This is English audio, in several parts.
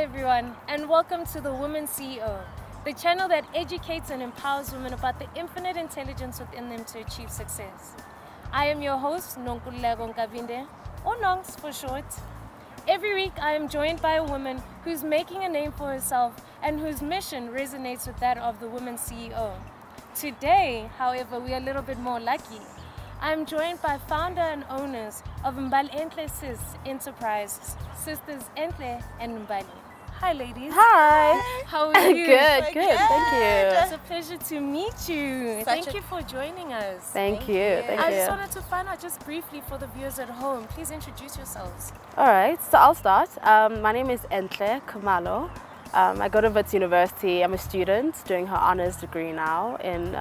everyone, and welcome to the Woman CEO, the channel that educates and empowers women about the infinite intelligence within them to achieve success. I am your host, Nonkz, or Nonkz for short. Every week I am joined by a woman who's making a name for herself and whose mission resonates with that of the Woman CEO. Today, however, we are a little bit more lucky. I am joined by founder and owners of Mbali Enhle Enterprise, sisters Enhle and Mbali. Hi ladies. Hi. How are you? Good, thank you. It's a pleasure to meet you. Thank you for joining us. Thank you. I just wanted to find out just briefly for the viewers at home, please introduce yourselves. All right, so I'll start. My name is Enhle Khumalo. I go to Wits University. I'm a student doing her honors degree now in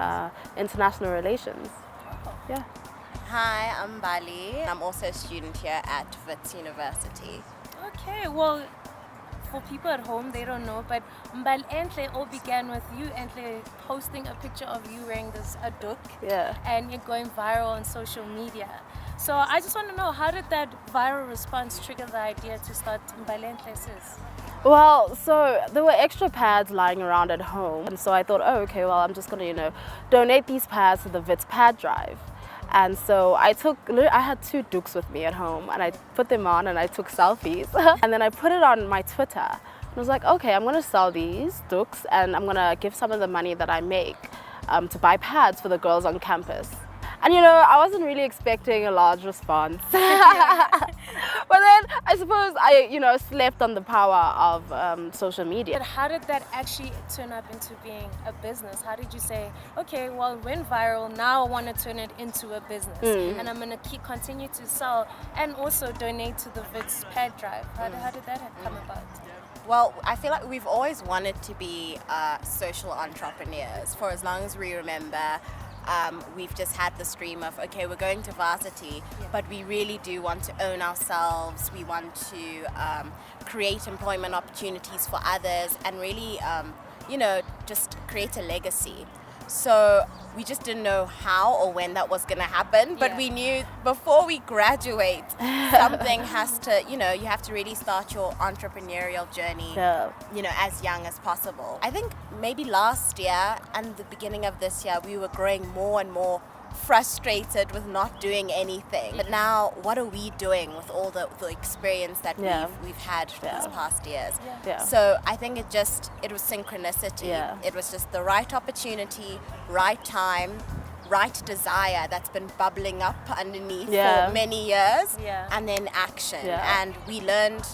international relations. Yeah. Hi, I'm Mbali. I'm also a student here at Wits University. Okay, well, for people at home, they don't know, but Mbali Enhle all began with you, Enhle, posting a picture of you wearing this aduk, and you're going viral on social media. So I just want to know, how did that viral response trigger the idea to start Mbali Enhle Sis? Well, so there were extra pads lying around at home, and so I thought, oh, okay, well, I'm just gonna, donate these pads to the Wits pad drive. And so I had 2 dukes with me at home, and I put them on and I took selfies. And then I put it on my Twitter. And I was like, okay, I'm gonna sell these dukes and I'm gonna give some of the money that I make to buy pads for the girls on campus. And I wasn't really expecting a large response. But then I suppose I, slept on the power of social media. But how did that actually turn up into being a business? How did you say, okay, well, it went viral, now I want to turn it into a business, and I'm going to continue to sell and also donate to the Wits pad drive? How did that come about? Well, I feel like we've always wanted to be social entrepreneurs for as long as we remember. We've just had the stream of, okay, we're going to varsity, but we really do want to own ourselves. We want to create employment opportunities for others and really, just create a legacy. So we just didn't know how or when that was going to happen, but we knew before we graduate, something has to, you have to really start your entrepreneurial journey, as young as possible. I think maybe last year and the beginning of this year, we were growing more and more frustrated with not doing anything. But now, what are we doing with all the experience that we've had these past years? So I think it was synchronicity. It was just the right opportunity, right time, right desire that's been bubbling up underneath for many years, and then action. And we learned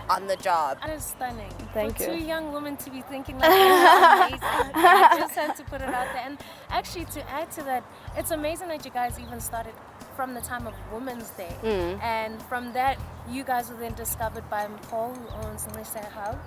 on the job. That is stunning. Thank you. For 2 young women to be thinking like that is amazing. I just had to put it out there. And actually, to add to that, it's amazing that you guys even started from the time of Women's Day. And from that, you guys were then discovered by Paul, who owns Enhle,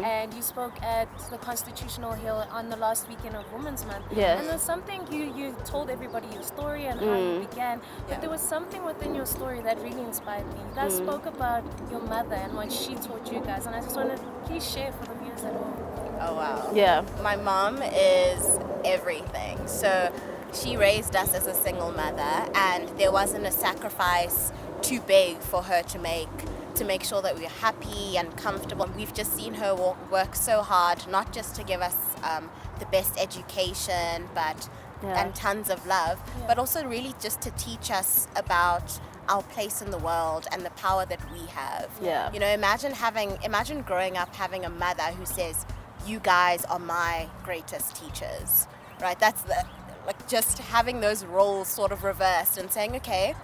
and you spoke at the Constitutional Hill on the last weekend of Women's Month. And there's something you told everybody your story and how you began, but there was something within your story that really inspired me. You guys spoke about your mother and what she taught you guys, and I just wanted to please share for the viewers at home. Oh wow. Yeah. My mom is everything. So she raised us as a single mother, and there wasn't a sacrifice too big for her to make sure that we were happy and comfortable. We've just seen her work so hard, not just to give us the best education, and tons of love, but also really just to teach us about our place in the world and the power that we have. Imagine growing up having a mother who says, "You guys are my greatest teachers," right? That's just having those roles sort of reversed and saying, okay,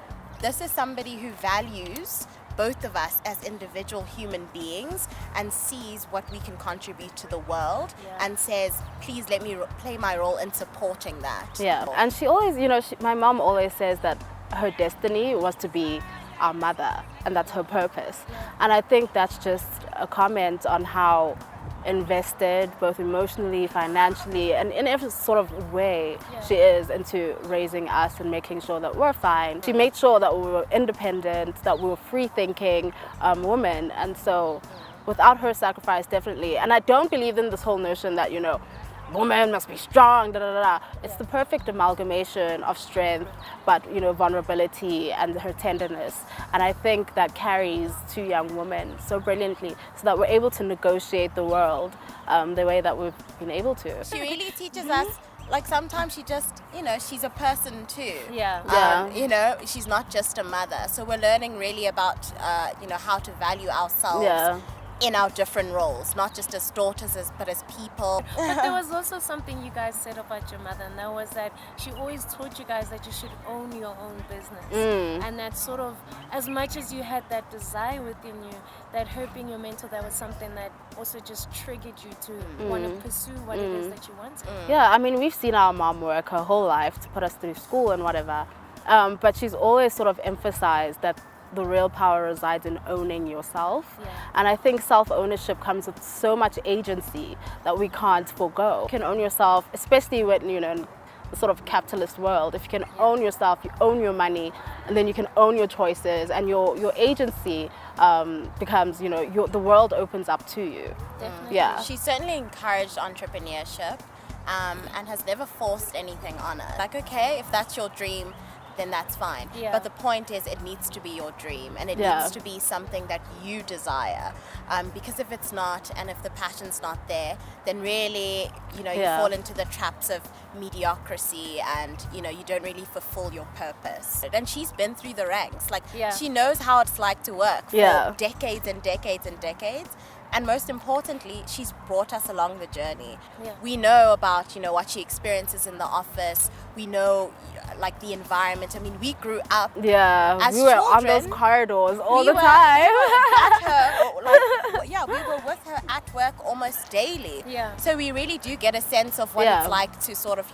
this is somebody who values both of us as individual human beings and sees what we can contribute to the world and says, please let me play my role in supporting that. And she always, my mom always says that her destiny was to be our mother, and that's her purpose. And I think that's just a comment on how invested, both emotionally, financially, and in every sort of way she is into raising us and making sure that we're fine. She made sure that we were independent, that we were free-thinking women, and so without her sacrifice, definitely. And I don't believe in this whole notion that, woman must be strong, da da da da. It's the perfect amalgamation of strength, but vulnerability and her tenderness. And I think that carries two young women so brilliantly, so that we're able to negotiate the world the way that we've been able to. She really teaches us, like sometimes she just, she's a person too. Yeah. She's not just a mother. So we're learning really about, how to value ourselves in our different roles, not just as daughters, but as people. But there was also something you guys said about your mother, and that was that she always taught you guys that you should own your own business. And that sort of, as much as you had that desire within you, that her being your mentor, that was something that also just triggered you to want to pursue what it is that you wanted. Yeah, I mean, we've seen our mom work her whole life to put us through school and whatever, but she's always sort of emphasized that the real power resides in owning yourself. And I think self-ownership comes with so much agency that we can't forego. You can own yourself, especially when, in the sort of capitalist world. If you can own yourself, you own your money, and then you can own your choices, and your agency becomes, the world opens up to you. Definitely. Yeah. She certainly encouraged entrepreneurship and has never forced anything on us. Like, okay, if that's your dream, then that's fine. But the point is, it needs to be your dream, and it needs to be something that you desire. Because if it's not, and if the passion's not there, then really, you fall into the traps of mediocrity, and you don't really fulfill your purpose. And she's been through the ranks. Like, she knows how it's like to work for decades and decades and decades. And most importantly, she's brought us along the journey. We know about, what she experiences in the office. We know, like, the environment. I mean, we grew up as we were children, on those corridors all the we time. were with her at work almost daily. Yeah. So we really do get a sense of what it's like to sort of,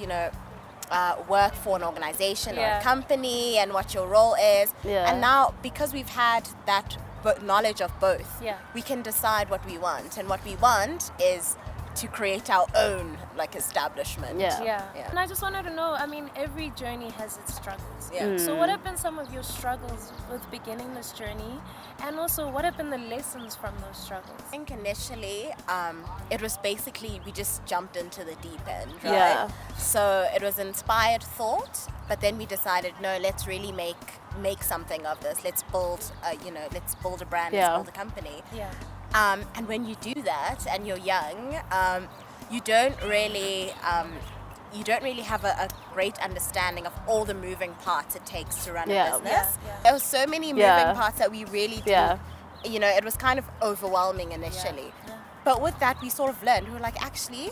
work for an organization or a company, and what your role is. And now, because we've had that knowledge of both, we can decide what we want, and what we want is to create our own establishment. And I just wanted to know, I mean, every journey has its struggles. So what have been some of your struggles with beginning this journey, and also what have been the lessons from those struggles? I think initially it was basically we just jumped into the deep end, right? So it was inspired thought, but then we decided, no, let's really make something of this. Let's build let's build a brand, let's build a company. And when you do that and you're young, you don't really have a great understanding of all the moving parts it takes to run a business. There were so many moving parts that we really did. It was kind of overwhelming initially. But with that, we sort of learned. We were like, actually,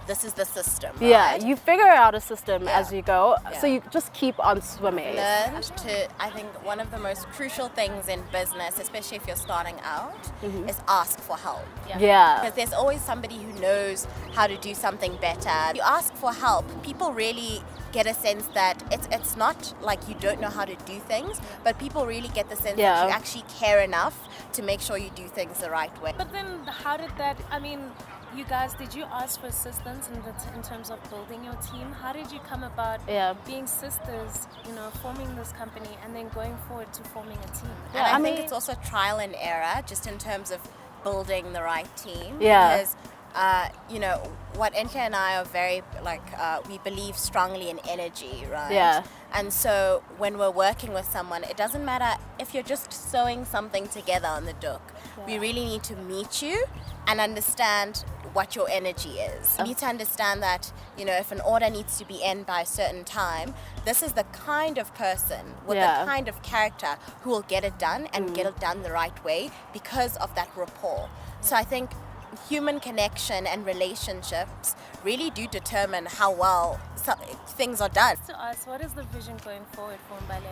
this is the system, right? You figure out a system as you go, so you just keep on swimming. Learned to, I think one of the most crucial things in business, especially if you're starting out, is ask for help. Because there's always somebody who knows how to do something better. You ask for help, people really get a sense that it's not like you don't know how to do things, but people really get the sense that you actually care enough to make sure you do things the right way. But then how did that, I mean, you guys, did you ask for assistance in terms of building your team? How did you come about being sisters, forming this company, and then going forward to forming a team? And I think it's also trial and error, just in terms of building the right team. Because what Enhle and I are very, we believe strongly in energy, right? And so when we're working with someone, it doesn't matter if you're just sewing something together on the doek. We really need to meet you and understand what your energy is. You need to understand that, if an order needs to be in by a certain time, this is the kind of person with the kind of character who will get it done and get it done the right way because of that rapport. So I think human connection and relationships really do determine how well things are done. To us, what is the vision going forward for Mbali?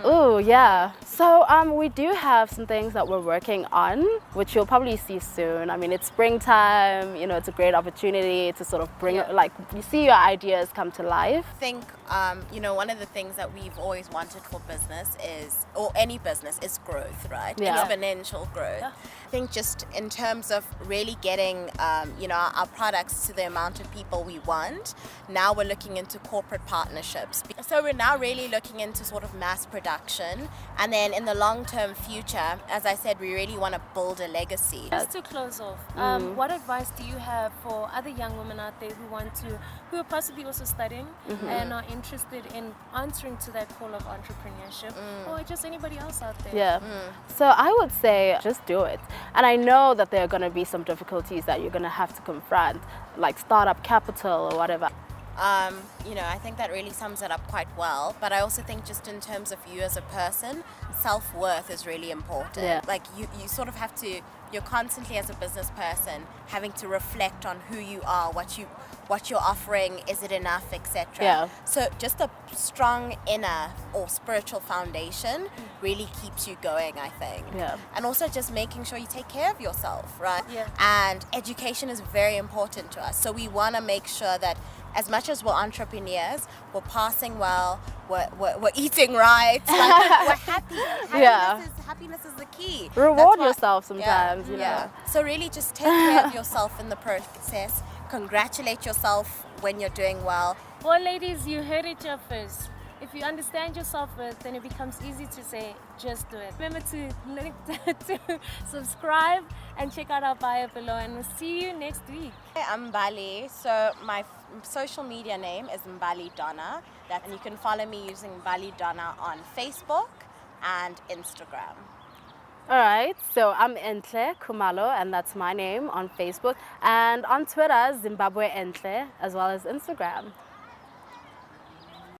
Oh, yeah. So we do have some things that we're working on, which you'll probably see soon. I mean, it's springtime, it's a great opportunity to sort of bring, you see your ideas come to life. I think, one of the things that we've always wanted for business or any business is growth, right? Exponential growth. I think just in terms of really really getting, our products to the amount of people we want. Now we're looking into corporate partnerships. So we're now really looking into sort of mass production. And then in the long-term future, as I said, we really want to build a legacy. Just to close off, what advice do you have for other young women out there who are possibly also studying and are interested in answering to that call of entrepreneurship, or just anybody else out there? Yeah. So I would say just do it. And I know that there are going to be some difficulties that you're going to have to confront, like startup capital or whatever. I think that really sums it up quite well. But I also think just in terms of you as a person, self-worth is really important. Yeah. Like you sort of have to, you're constantly as a business person having to reflect on who you are, what you're offering, is it enough, etc. Yeah. So just a strong inner or spiritual foundation really keeps you going, I think. Yeah. And also just making sure you take care of yourself, right? Yeah. And education is very important to us. So we want to make sure that as much as we're entrepreneurs, we're passing well, we're eating right, like, we're happy. Happiness is the key. Reward yourself sometimes, you know. Yeah. So really just take care of yourself in the process. Congratulate yourself when you're doing well. Well, ladies, you heard it here first. If you understand your self-worth, then it becomes easy to say, just do it. Remember to subscribe and check out our bio below, and we'll see you next week. I'm Mbali. So my social media name is Mbali Donna. And you can follow me using Mbali Donna on Facebook and Instagram. All right, so I'm Enhle Kumalo, and that's my name on Facebook, and on Twitter, Zimbabwe Enhle, as well as Instagram.